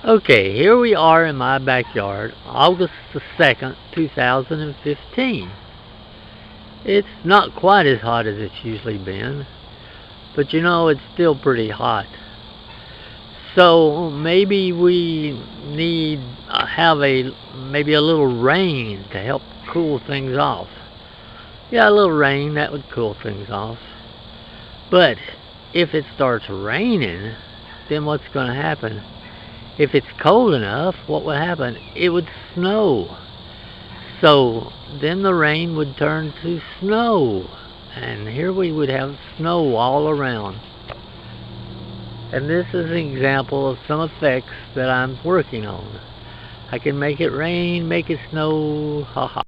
Okay, here we are in my backyard, August the 2nd, 2015. It's not quite as hot as it's usually been, but it's still pretty hot. So maybe we need have maybe a little rain to help cool things off. Yeah, a little rain that would cool things off. But if it starts raining, then what's going to happen? If it's cold enough, what would happen? It would snow. So then the rain would turn to snow. And here we would have snow all around. And this is an example of some effects that I'm working on. I can make it rain, make it snow, haha.